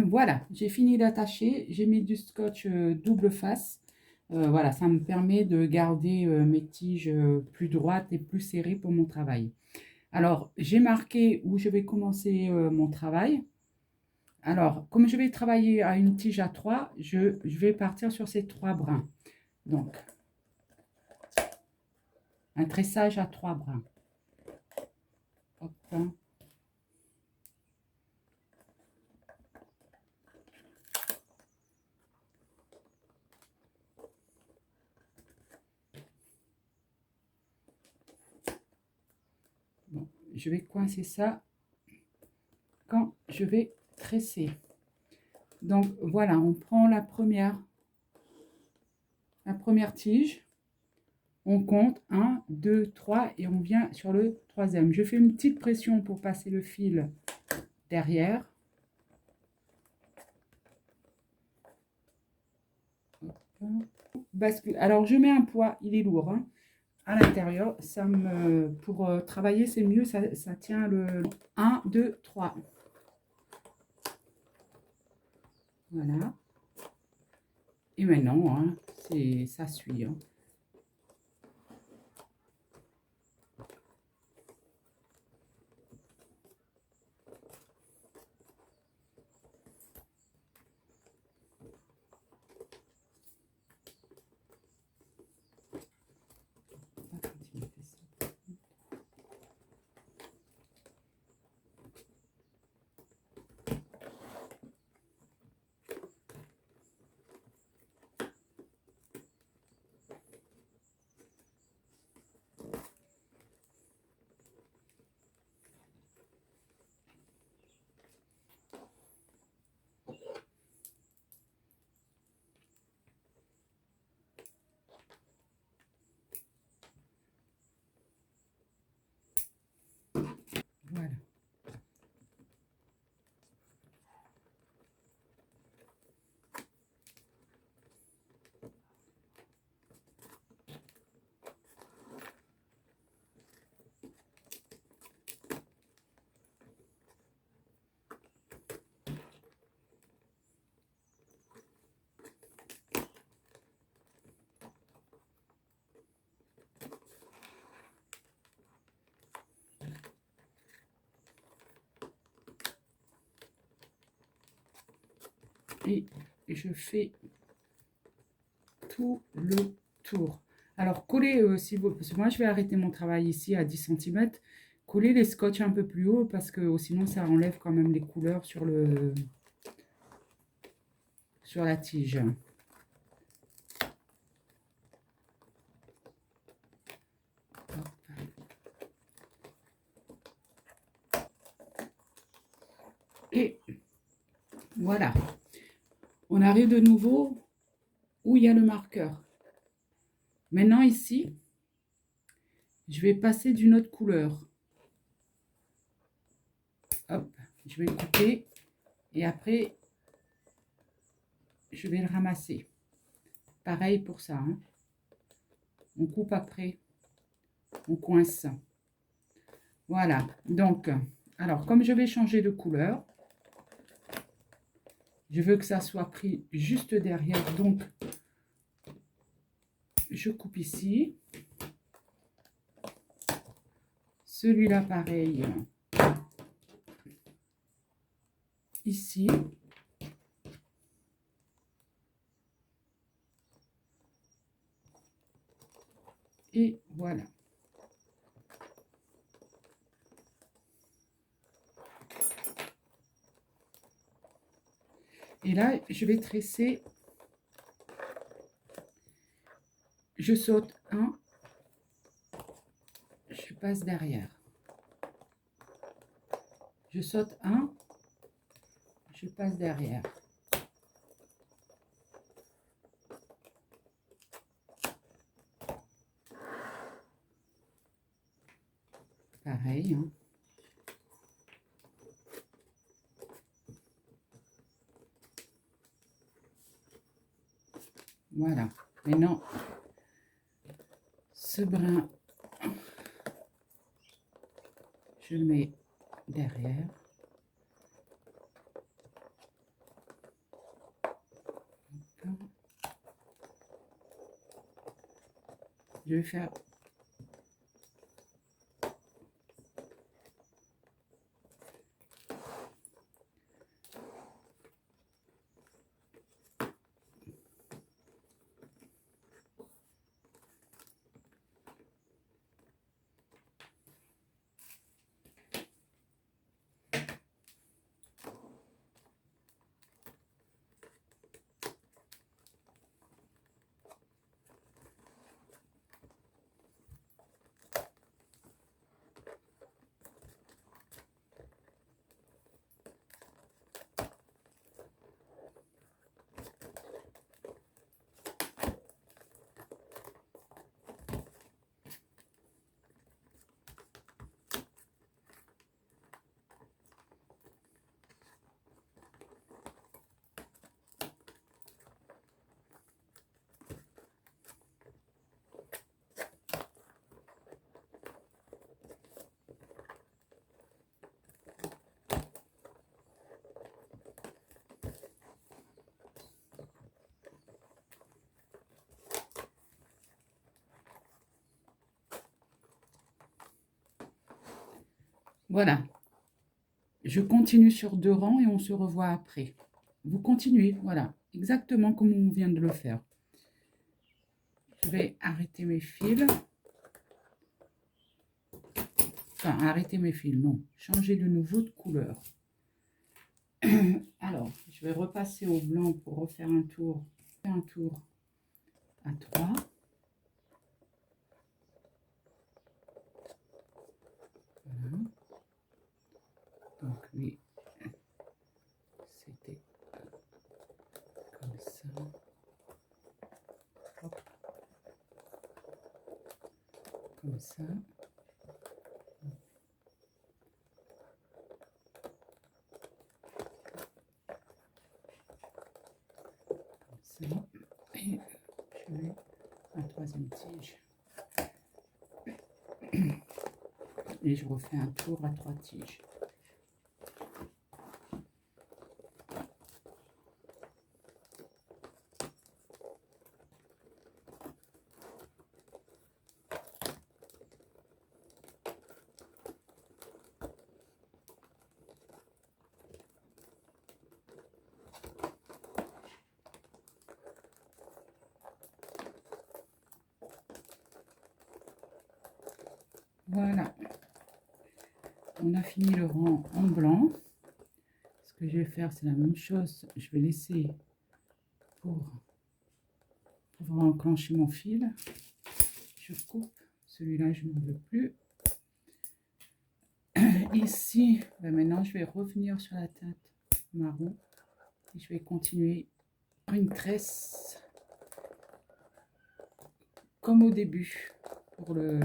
Voilà, j'ai fini d'attacher. J'ai mis du scotch double face. Voilà, ça me permet de garder mes tiges plus droites et plus serrées pour mon travail. Alors, j'ai marqué où je vais commencer mon travail. Alors, comme je vais travailler à une tige à 3, je vais partir sur ces 3 brins. Donc, un tressage à 3 brins. Hop, hein. Bon, je vais coincer ça quand je vais tresser. Donc, voilà, on prend la première tige. On compte 1, 2, 3 et on vient sur le troisième. Je fais une petite pression pour passer le fil derrière. Bascule. Alors, je mets un poids, il est lourd, hein, à l'intérieur. Pour travailler, c'est mieux, ça tient le 1, 2, 3. Voilà. Et maintenant, hein, ça suit. Hein. Voilà. Et je fais tout le tour. Alors, collez, si vous, parce que moi, je vais arrêter mon travail ici à 10 cm. Collez les scotch un peu plus haut parce que sinon, ça enlève quand même les couleurs sur la tige. Et voilà. On arrive de nouveau où il y a le marqueur. Maintenant, ici, je vais passer d'une autre couleur. Hop, je vais le couper et après, je vais le ramasser. Pareil pour ça. Hein. On coupe après, on coince. Voilà, donc, alors, comme je vais changer de couleur, je veux que ça soit pris juste derrière, donc, je coupe ici. Celui-là, pareil, ici. Et voilà. Et là, je vais tresser. Je saute un. Je passe derrière. Je saute un. Je passe derrière. Pareil. Hein. Voilà. Maintenant, ce brin, je le mets derrière. Je vais faire voilà. Je continue sur 2 rangs et on se revoit après. Vous continuez, voilà, exactement comme on vient de le faire. Je vais arrêter mes fils. Enfin, arrêter mes fils, non. Changer de nouveau de couleur. Alors, je vais repasser au blanc pour refaire un tour. Un tour à 3. Voilà. Donc, lui, c'était comme ça. Hop. Comme ça. Et je mets un 3e tige. Et je refais un tour à 3 tiges. Voilà, on a fini le rang en blanc. Ce que je vais faire, c'est la même chose. Je vais laisser pour pouvoir enclencher mon fil. Je coupe. Celui-là, je n'en veux plus. Ici, ben maintenant, je vais revenir sur la teinte marron. Et je vais continuer par une tresse comme au début pour le...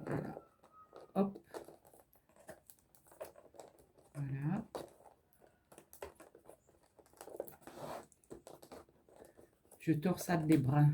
Voilà. Hop. Voilà. Je torsade les brins.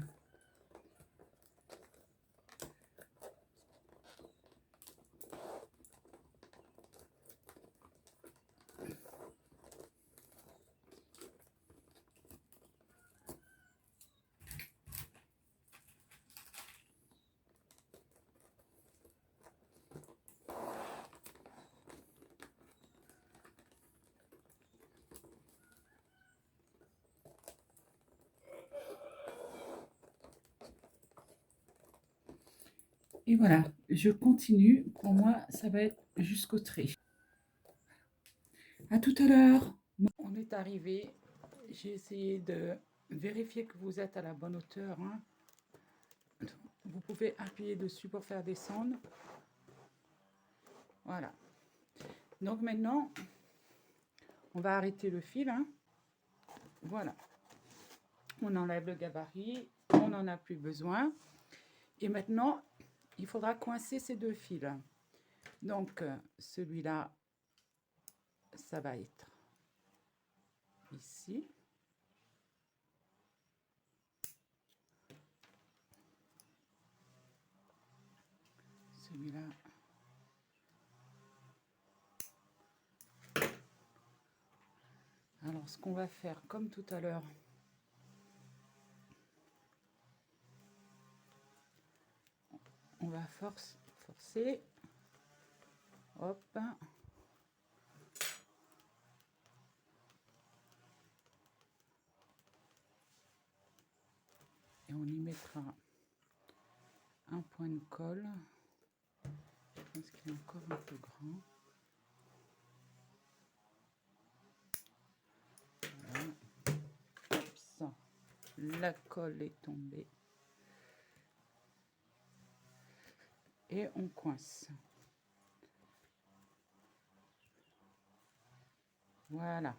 Et voilà, je continue. Pour moi, ça va être jusqu'au trait. À tout à l'heure. On est arrivé. J'ai essayé de vérifier que vous êtes à la bonne hauteur. Hein. Vous pouvez appuyer dessus pour faire descendre. Voilà. Donc maintenant, on va arrêter le fil. Hein. Voilà. On enlève le gabarit. On n'en a plus besoin. Et maintenant, il faudra coincer ces 2 fils. Donc, celui-là, ça va être ici. Celui-là. Alors, ce qu'on va faire, comme tout à l'heure, on va forcer. Hop. Et on y mettra un point de colle. Je pense qu'il est encore un peu grand. Voilà. Hop, ça. La colle est tombée. Et on coince. Voilà.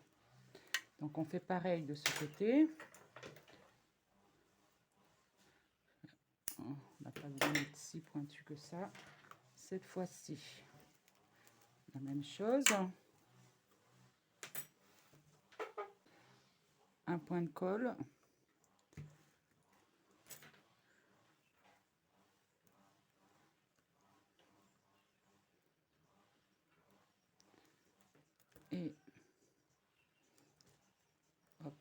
Donc on fait pareil de ce côté. On n'a pas besoin d'être si pointu que ça. Cette fois-ci, la même chose. Un point de colle. Et hop.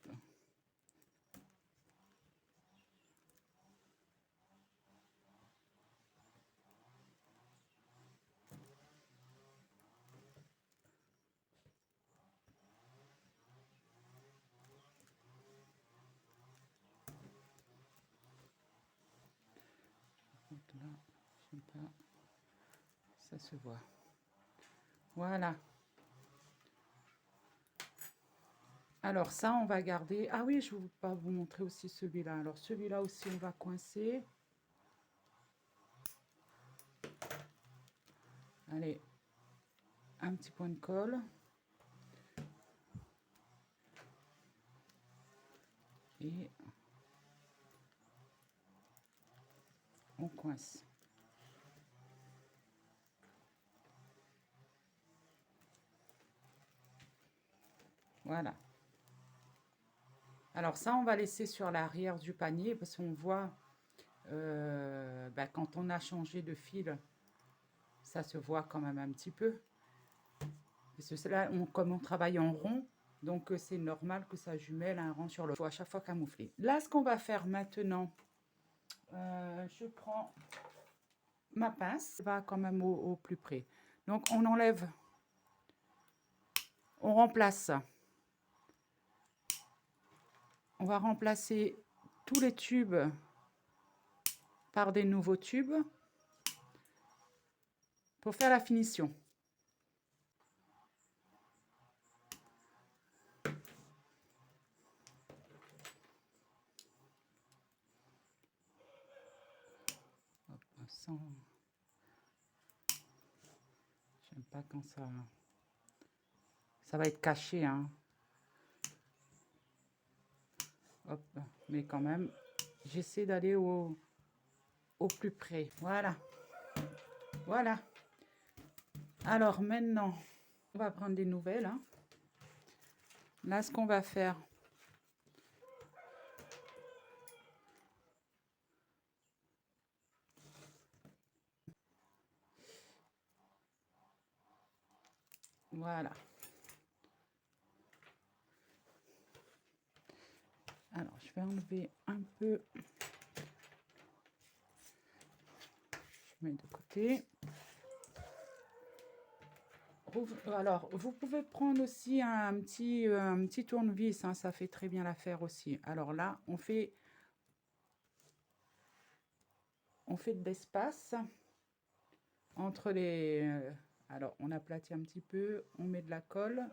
Là, je sais pas, ça se voit. Voilà. Alors ça, on va garder. Ah oui, je ne vais pas vous montrer aussi celui-là. Alors celui-là aussi, on va coincer. Allez, un petit point de colle. Et on coince. Voilà. Alors ça, on va laisser sur l'arrière du panier parce qu'on voit quand on a changé de fil, ça se voit quand même un petit peu. Parce que là, comme on travaille en rond, donc c'est normal que ça jumelle un rang sur l'autre. Il faut à chaque fois camoufler. Là, ce qu'on va faire maintenant, je prends ma pince, va quand même au plus près. Donc on enlève, on remplace. On va remplacer tous les tubes par des nouveaux tubes pour faire la finition. Hop, sans... J'aime pas quand ça va être caché, hein. Hop, mais quand même, j'essaie d'aller au plus près. Voilà. Voilà. Alors maintenant, on va prendre des nouvelles, hein. Là, ce qu'on va faire, voilà. Alors, je vais enlever un peu. Je mets de côté. Alors, vous pouvez prendre aussi un petit tournevis, hein, ça fait très bien l'affaire aussi. Alors là, on fait de l'espace entre les... alors, on aplatit un petit peu, on met de la colle.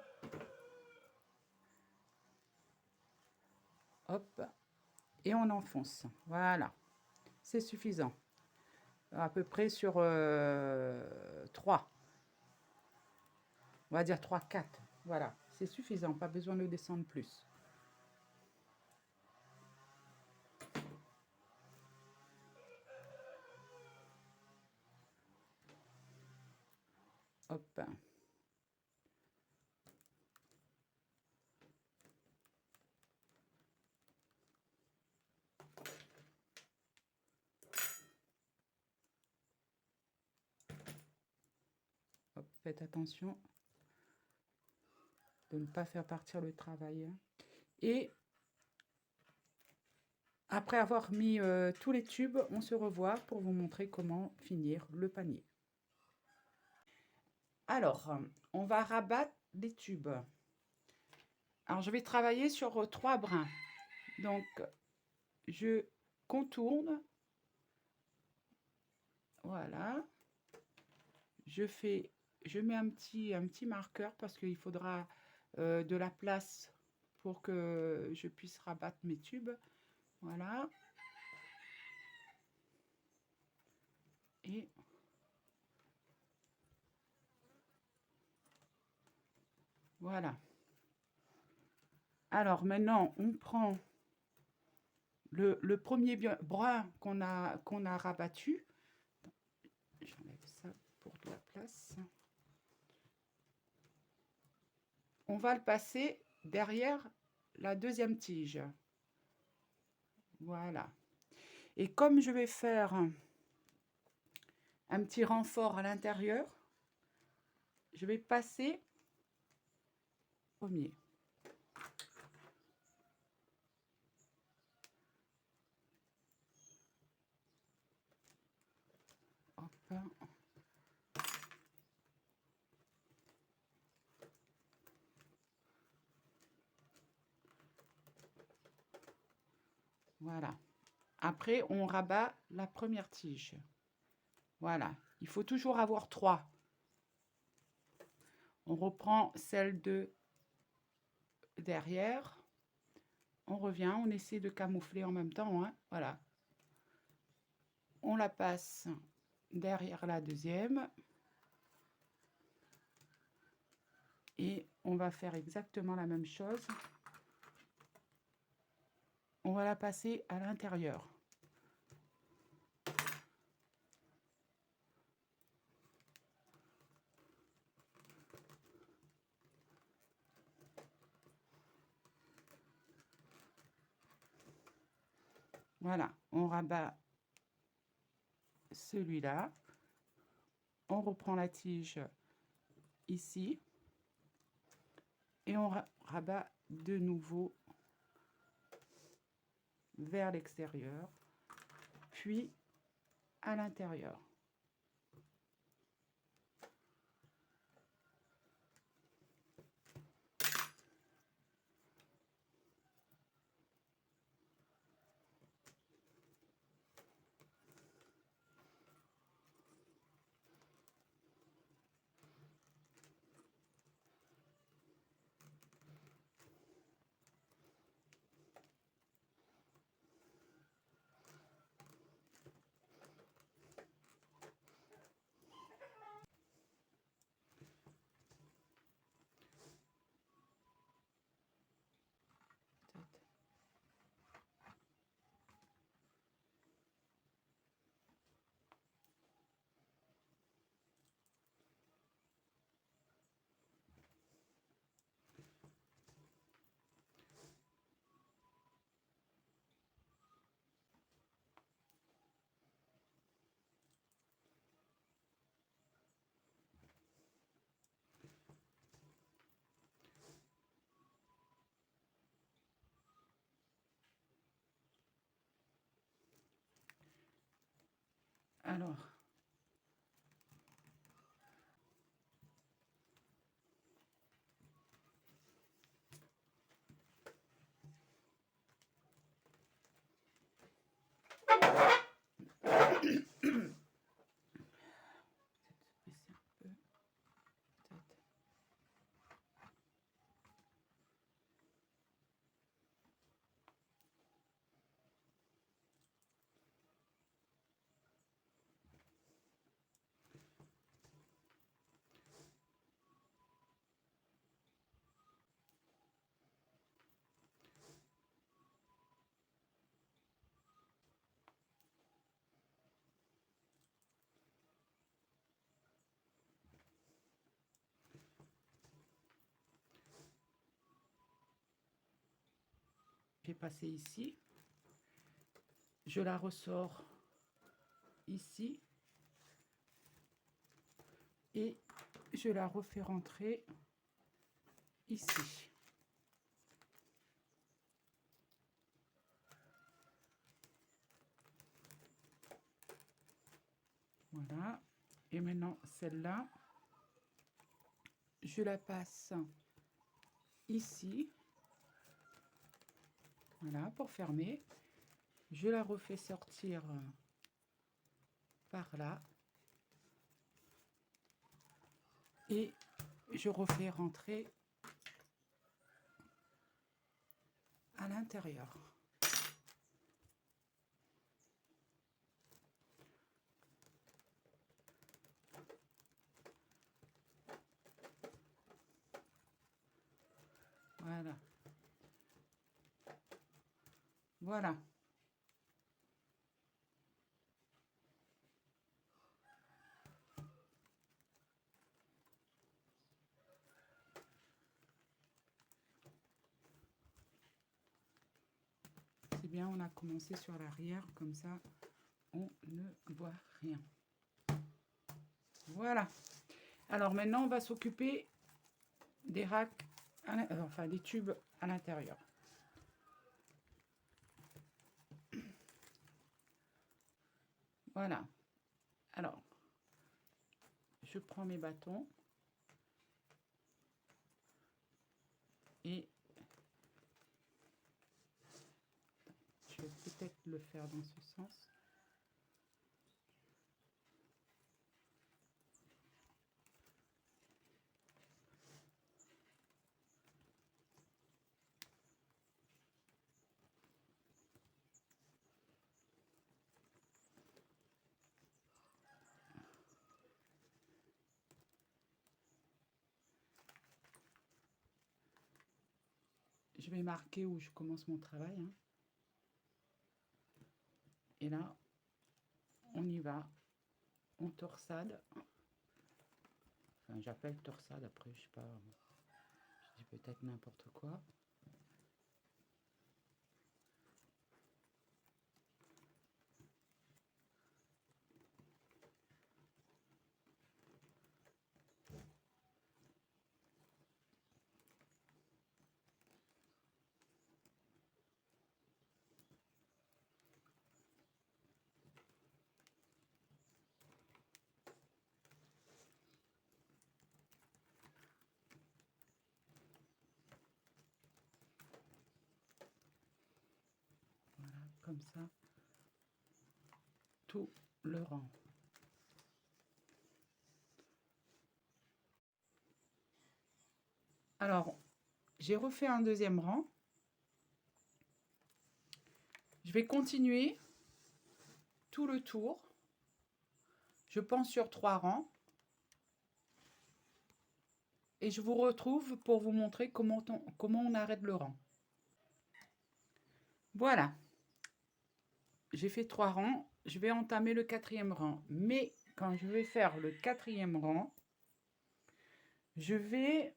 Hop. Et on enfonce. Voilà. C'est suffisant. À peu près sur 3. On va dire 3, 4. Voilà. C'est suffisant. Pas besoin de descendre plus. Hop. Hop. Faites attention de ne pas faire partir le travail. Et Après avoir mis tous les tubes, on se revoit pour vous montrer comment finir le panier. Alors, on va rabattre les tubes. Alors, je vais travailler sur 3 brins. Donc, je contourne. Voilà. Je mets un petit marqueur parce qu'il faudra de la place pour que je puisse rabattre mes tubes. Voilà. Et voilà. Alors maintenant, on prend le premier brin qu'on a rabattu. J'enlève ça pour de la place. On va le passer derrière la deuxième tige. Voilà. Et comme je vais faire un petit renfort à l'intérieur, je vais passer premier. Hop. Voilà. Après, on rabat la première tige. Voilà. Il faut toujours avoir 3. On reprend celle de derrière. On revient, on essaie de camoufler en même temps. Hein. Voilà. On la passe derrière la deuxième. Et on va faire exactement la même chose. On va la passer à l'intérieur. Voilà, on rabat celui-là. On reprend la tige ici. Et on rabat de nouveau vers l'extérieur, puis à l'intérieur. Alors, baisser un peu, peut-être. J'ai passé ici. Je la ressors ici. Et je la refais rentrer ici. Et maintenant, celle-là, je la passe ici. Voilà, pour fermer. Je la refais sortir par là. Et je refais rentrer à l'intérieur. Voilà. Voilà. C'est bien, on a commencé sur l'arrière, comme ça, on ne voit rien. Voilà. Alors maintenant, on va s'occuper des racks, enfin des tubes à l'intérieur. Voilà. Alors, je prends mes bâtons et je vais peut-être le faire dans ce sens. Je vais marquer où je commence mon travail. Hein. Et là, on y va. On torsade. Enfin, j'appelle torsade, après, je sais pas, je dis peut-être n'importe quoi. Voilà, comme ça, tout le rang. Alors, j'ai refait un deuxième rang. Je vais continuer tout le tour. Je pense sur 3 rangs. Et je vous retrouve pour vous montrer comment on arrête le rang. Voilà. J'ai fait 3 rangs. Je vais entamer le 4e rang. Mais quand je vais faire le 4e rang, je vais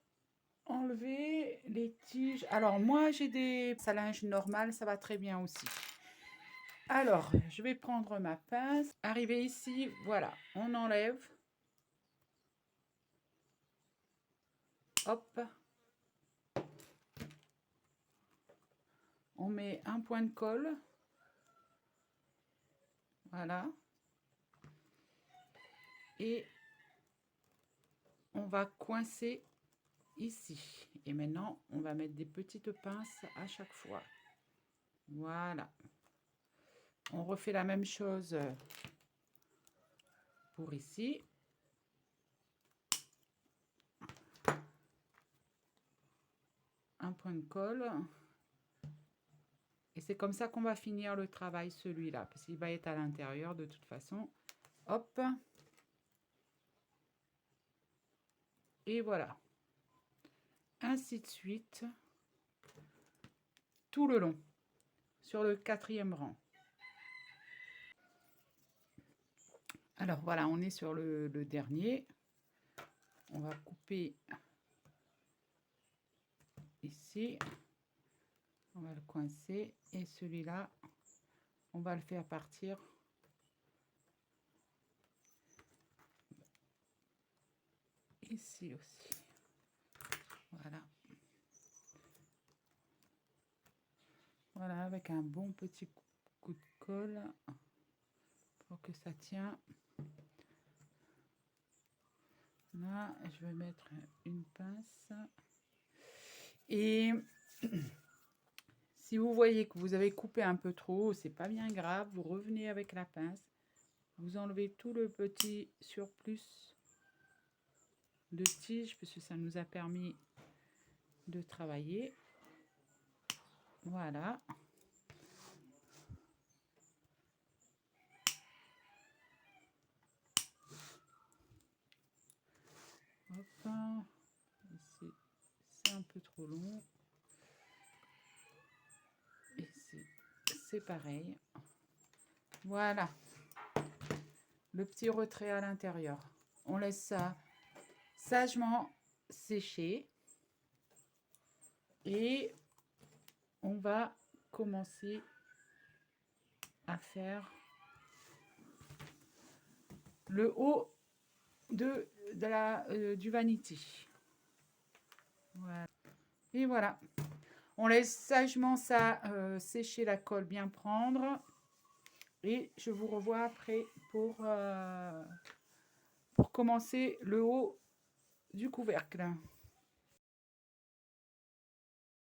enlever les tiges. Alors, moi, j'ai des salins normales. Ça va très bien aussi. Alors, je vais prendre ma pince. Arrivé ici, voilà. On enlève. Hop. On met un point de colle. Voilà. Et on va coincer ici. Et maintenant, on va mettre des petites pinces à chaque fois. Voilà. On refait la même chose pour ici. Un point de colle. Et c'est comme ça qu'on va finir le travail, celui-là, parce qu'il va être à l'intérieur de toute façon. Hop. Et voilà. Ainsi de suite. Tout le long. Sur le 4e rang. Alors voilà, on est sur le dernier. On va couper ici. On va le coincer. Et celui-là, on va le faire partir ici aussi. Voilà. Voilà, avec un bon petit coup de colle pour que ça tient. Là, je vais mettre une pince. Et si vous voyez que vous avez coupé un peu trop, c'est pas bien grave, vous revenez avec la pince, vous enlevez tout le petit surplus de tige, parce que ça nous a permis de travailler. Voilà. Hop. Ici, c'est un peu trop long. Ici, c'est pareil. Voilà. Le petit retrait à l'intérieur. On laisse ça sagement sécher. Et on va commencer à faire le haut du vanity. Voilà. Et voilà. On laisse sagement ça sécher, la colle bien prendre. Et je vous revois après pour commencer le haut du couvercle.